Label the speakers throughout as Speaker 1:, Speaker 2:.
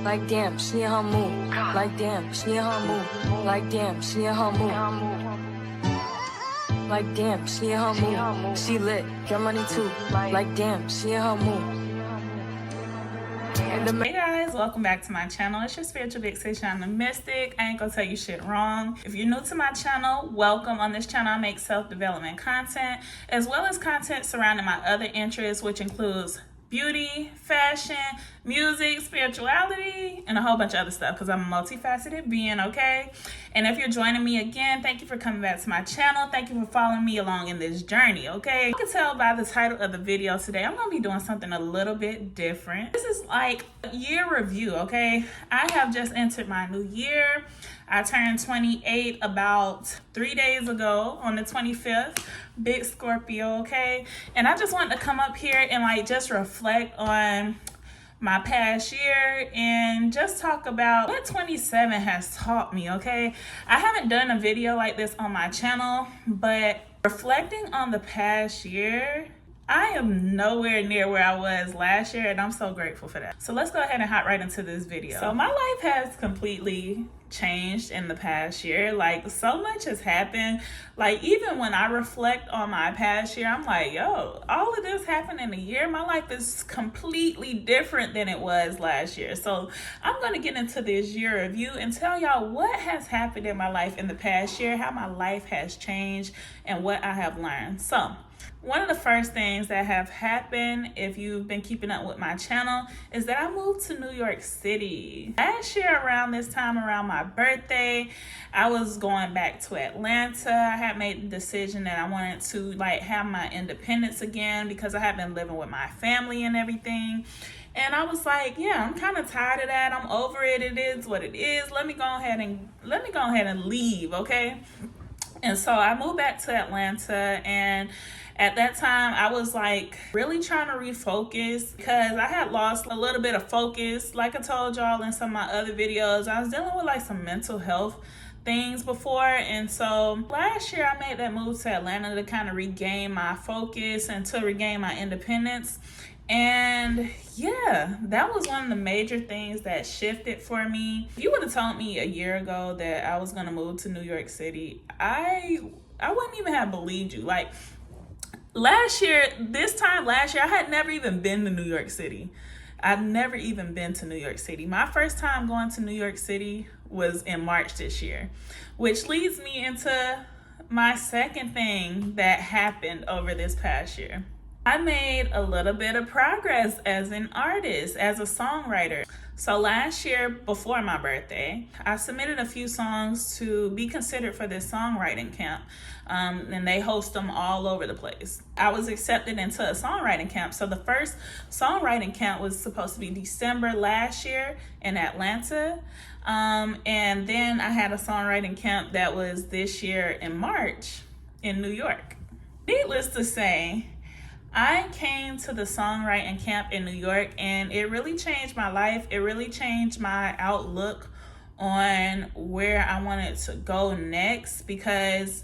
Speaker 1: Like damn, she in her mood. Like damn, she in her mood. Like damn, she in her mood. Like damn, she in her mood. She lit, get money too. Like damn, she in her mood.
Speaker 2: Hey guys, welcome back to my channel. It's your spiritual big sis, I'm the mystic. I ain't gonna tell you shit wrong. If you're new to my channel, welcome. On this channel I make self-development content as well as content surrounding my other interests, which includes beauty, fashion, music, spirituality, and a whole bunch of other stuff because I'm a multifaceted being, okay? And if you're joining me again, thank you for coming back to my channel. Thank you for following me along in this journey, okay? You can tell by the title of the video today, I'm gonna be doing something a little bit different. This is like a year review, okay? I have just entered my new year. I turned 28 about 3 days ago on the 25th. Big Scorpio, okay? And I just wanted to come up here and like just reflect on my past year and just talk about what 27 has taught me, okay? I haven't done a video like this on my channel, but reflecting on the past year, I am nowhere near where I was last year, and I'm so grateful for that. So let's go ahead and hop right into this video. So my life has completely changed in the past year. Like, so much has happened. Like, even when I reflect on my past year, I'm like, yo, all of this happened in a year. My life is completely different than it was last year. So I'm going to get into this year review and tell y'all what has happened in my life in the past year, how my life has changed, and what I have learned. So one of the first things that have happened, if you've been keeping up with my channel, is that I moved to New York City. Last year around this time, around my birthday, I was going back to Atlanta. I had made the decision that I wanted to like have my independence again because I had been living with my family and everything. And I was like, yeah, I'm kind of tired of that. I'm over it. It is what it is. Let me go ahead and leave, okay? And so I moved back to Atlanta, and at that time, I was like really trying to refocus because I had lost a little bit of focus. Like I told y'all in some of my other videos, I was dealing with like some mental health things before. And so last year I made that move to Atlanta to kind of regain my focus and to regain my independence. And yeah, that was one of the major things that shifted for me. If you would have told me a year ago that I was going to move to New York City, I wouldn't even have believed you. Like, this time last year, I had never even been to New York City. I've never even been to New York City. My first time going to New York City was in March this year, which leads me into my second thing that happened over this past year. I made a little bit of progress as an artist, as a songwriter. So last year, before my birthday, I submitted a few songs to be considered for this songwriting camp. And they host them all over the place. I was accepted into a songwriting camp. So the first songwriting camp was supposed to be December last year in Atlanta. And then I had a songwriting camp that was this year in March in New York. Needless to say, I came to the songwriting camp in New York, and it really changed my life. It really changed my outlook on where I wanted to go next, because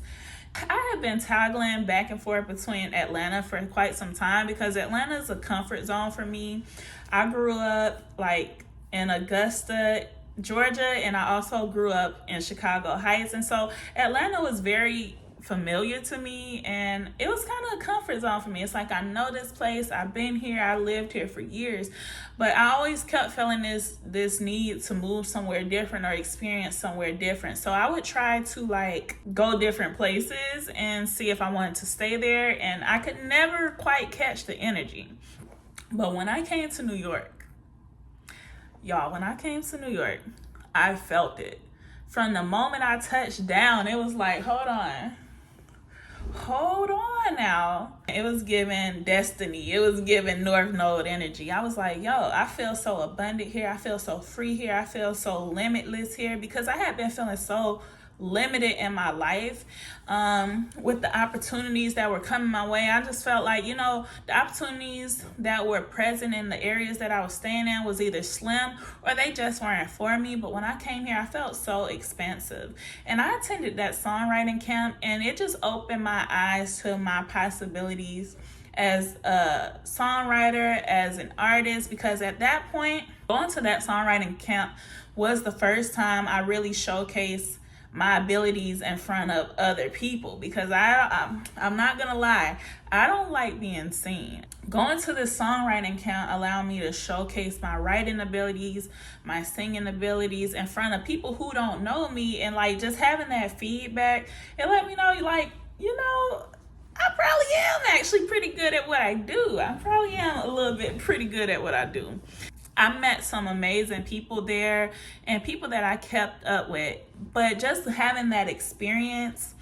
Speaker 2: I have been toggling back and forth between Atlanta for quite some time because Atlanta is a comfort zone for me. I grew up like in Augusta, Georgia, and I also grew up in Chicago Heights. And so Atlanta was very familiar to me, and it was kind of a comfort zone for me. It's like, I know this place, I've been here, I lived here for years, but I always kept feeling this need to move somewhere different or experience somewhere different. So I would try to like go different places and see if I wanted to stay there, and I could never quite catch the energy. But when I came to New York, y'all, I felt it. From the moment I touched down, it was like, hold on now. It was giving destiny. It was giving North Node energy. I was like, yo, I feel so abundant here. I feel so free here. I feel so limitless here, because I had been feeling so limited in my life with the opportunities that were coming my way. I just felt like, the opportunities that were present in the areas that I was staying in was either slim or they just weren't for me. But when I came here, I felt so expansive. And I attended that songwriting camp, and it just opened my eyes to my possibilities as a songwriter, as an artist, because at that point, going to that songwriting camp was the first time I really showcased my abilities in front of other people, because I'm not gonna lie, I don't like being seen. Going to this songwriting camp allowed me to showcase my writing abilities, my singing abilities in front of people who don't know me, and like just having that feedback, it let me know, like, you know, I probably am actually pretty good at what I do. I probably am a little bit pretty good at what I do. I met some amazing people there and people that I kept up with, but just having that experience,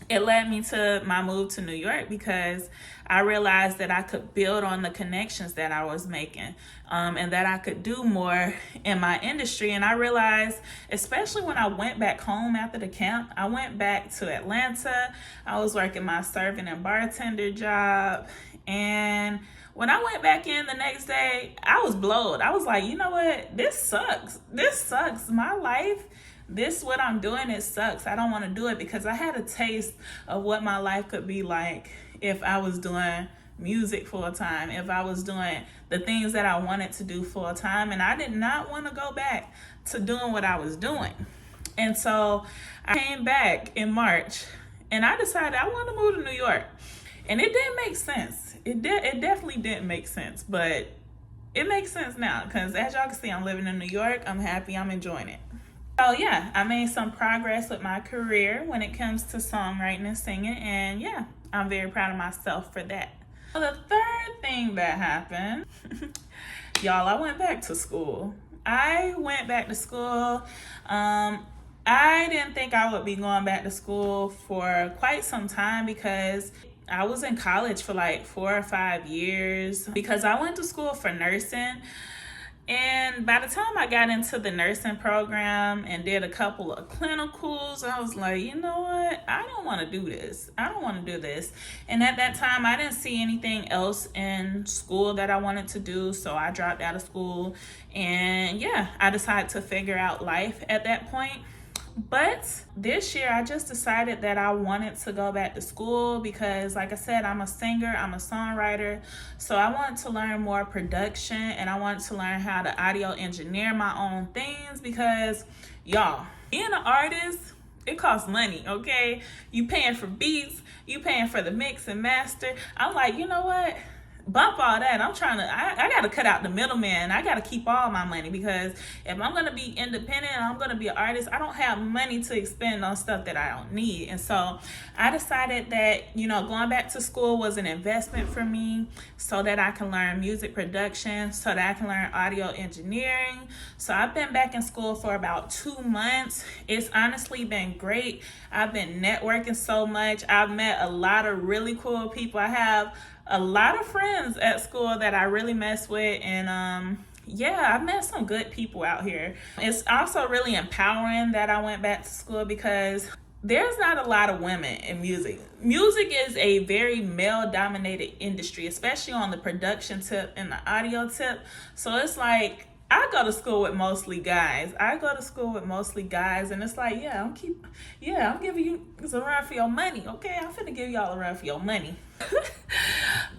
Speaker 2: it led me to my move to New York, because I realized that I could build on the connections that I was making, and that I could do more in my industry. And I realized, especially when I went back home after the camp, I went back to Atlanta. I was working my serving and bartender job, and when I went back in the next day, I was blowed. I was like, you know what? This sucks. This sucks. My life, this what I'm doing, it sucks. I don't want to do it, because I had a taste of what my life could be like if I was doing music full time, if I was doing the things that I wanted to do full time. And I did not want to go back to doing what I was doing. And so I came back in March and I decided I wanted to move to New York. And it didn't make sense. It definitely didn't make sense, but it makes sense now, because as y'all can see, I'm living in New York. I'm happy. I'm enjoying it. So yeah, I made some progress with my career when it comes to songwriting and singing, and yeah, I'm very proud of myself for that. So the third thing that happened, y'all, I went back to school. I didn't think I would be going back to school for quite some time, because I was in college for like 4 or 5 years, because I went to school for nursing. And by the time I got into the nursing program and did a couple of clinicals, I was like, you know what? I don't want to do this. And at that time, I didn't see anything else in school that I wanted to do. So I dropped out of school. And yeah, I decided to figure out life at that point. But this year, I just decided that I wanted to go back to school, because like I said, I'm a singer, I'm a songwriter. So I wanted to learn more production, and I wanted to learn how to audio engineer my own things, because y'all, being an artist, it costs money, okay? You paying for beats, you paying for the mix and master. I'm like, you know what? Bump all that. I got to cut out the middleman. I got to keep all my money, because if I'm going to be independent and I'm going to be an artist, I don't have money to expend on stuff that I don't need. And so I decided that, you know, going back to school was an investment for me, so that I can learn music production, so that I can learn audio engineering. So I've been back in school for about 2 months. It's honestly been great. I've been networking so much. I've met a lot of really cool people. I have a lot of friends at school that I really mess with, and yeah, I've met some good people out here. It's also really empowering that I went back to school, because there's not a lot of women in music. Music is a very male-dominated industry, especially on the production tip and the audio tip. So it's like, I go to school with mostly guys. And it's like, I'm giving you a run for your money, okay? I'm finna give y'all a run for your money.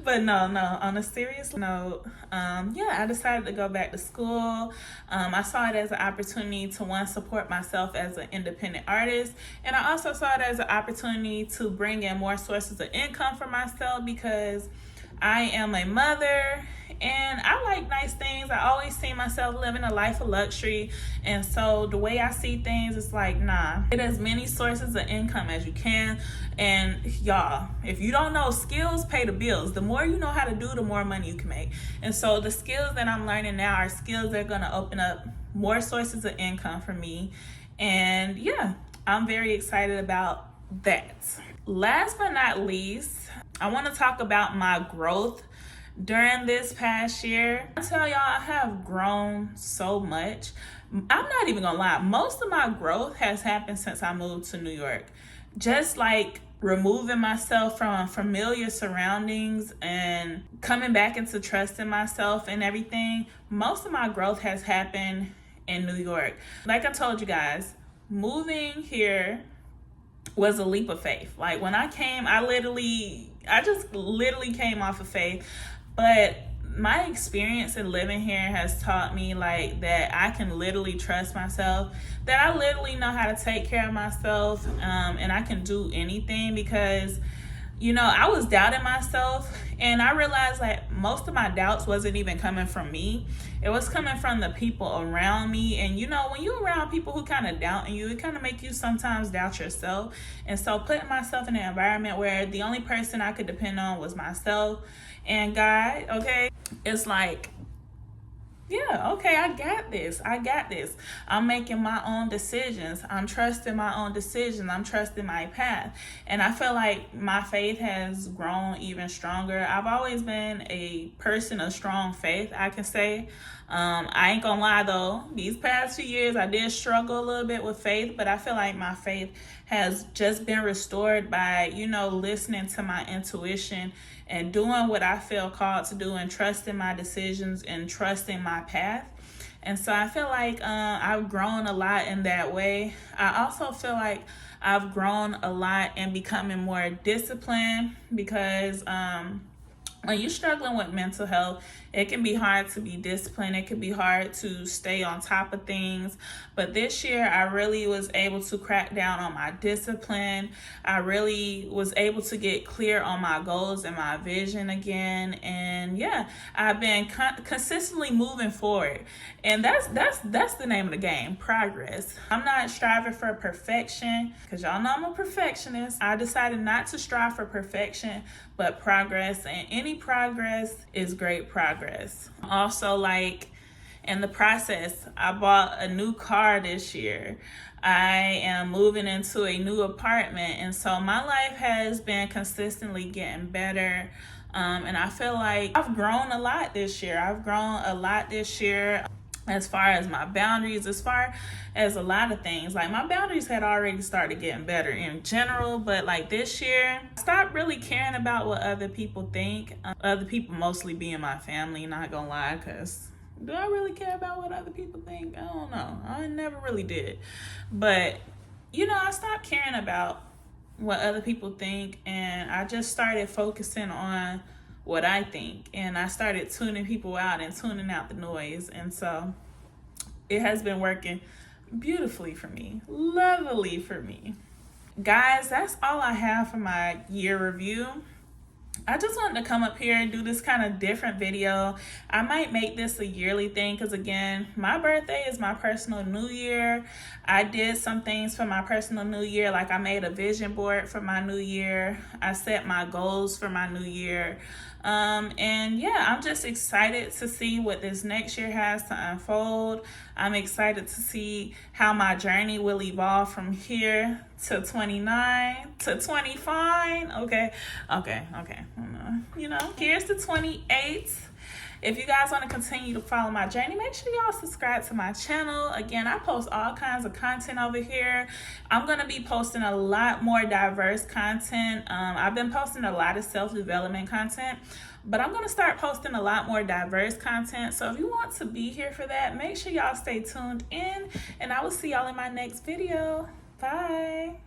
Speaker 2: But no, on a serious note, I decided to go back to school. I saw it as an opportunity to, one, support myself as an independent artist, and I also saw it as an opportunity to bring in more sources of income for myself, because I am a mother and I like nice things. I always see myself living a life of luxury. And so the way I see things, it's like, nah, get as many sources of income as you can. And y'all, if you don't know, skills pay the bills. The more you know how to do, the more money you can make. And so the skills that I'm learning now are skills that are going to open up more sources of income for me. And yeah, I'm very excited about that. Last but not least, I want to talk about my growth during this past year. I tell y'all, I have grown so much. I'm not even gonna lie, most of my growth has happened since I moved to New York. Just like removing myself from familiar surroundings and coming back into trusting myself and everything. Most of my growth has happened in New York. Like I told you guys, moving here was a leap of faith. Like when I came, I literally I just literally came off of faith. But my experience in living here has taught me like that I can literally trust myself, that I literally know how to take care of myself, and I can do anything because, you know, I was doubting myself, and I realized like most of my doubts wasn't even coming from me. It was coming from the people around me. And you know, when you're around people who kind of doubt you, it kind of make you sometimes doubt yourself. And so putting myself in an environment where the only person I could depend on was myself and God, okay, it's like, yeah, okay, I got this. I'm making my own decisions. I'm trusting my own decisions. I'm trusting my path. And I feel like my faith has grown even stronger. I've always been a person of strong faith, I can say. I ain't gonna lie though, these past 2 years I did struggle a little bit with faith, but I feel like my faith has just been restored by, you know, listening to my intuition and doing what I feel called to do and trusting my decisions and trusting my path. And so I feel like I've grown a lot in that way. I also feel like I've grown a lot in becoming more disciplined because when you're struggling with mental health, it can be hard to be disciplined. It can be hard to stay on top of things. But this year, I really was able to crack down on my discipline. I really was able to get clear on my goals and my vision again. And yeah, I've been consistently moving forward. And that's the name of the game, progress. I'm not striving for perfection because y'all know I'm a perfectionist. I decided not to strive for perfection, but progress. And any progress is great progress. Also, like in the process, I bought a new car this year. I am moving into a new apartment, and so my life has been consistently getting better. And I feel like I've grown a lot this year. As far as my boundaries, as far as a lot of things. Like my boundaries had already started getting better in general, but like this year, I stopped really caring about what other people think. Other people mostly being my family, not gonna lie, because do I really care about what other people think? I don't know. I never really did. But, you know, I stopped caring about what other people think, and I just started focusing on what I think, and I started tuning people out and tuning out the noise. And so it has been working beautifully for me, lovely for me. Guys, that's all I have for my year review. I just wanted to come up here and do this kind of different video. I might make this a yearly thing because, again, my birthday is my personal new year. I did some things for my personal new year, like I made a vision board for my new year. I set my goals for my new year. And yeah, I'm just excited to see what this next year has to unfold. I'm excited to see how my journey will evolve from here to 29 to 25. Okay. You know, here's the 28. If you guys want to continue to follow my journey, make sure y'all subscribe to my channel. Again, I post all kinds of content over here. I'm going to be posting a lot more diverse content. I've been posting a lot of self-development content, but I'm going to start posting a lot more diverse content. So if you want to be here for that, make sure y'all stay tuned in, and I will see y'all in my next video. Bye.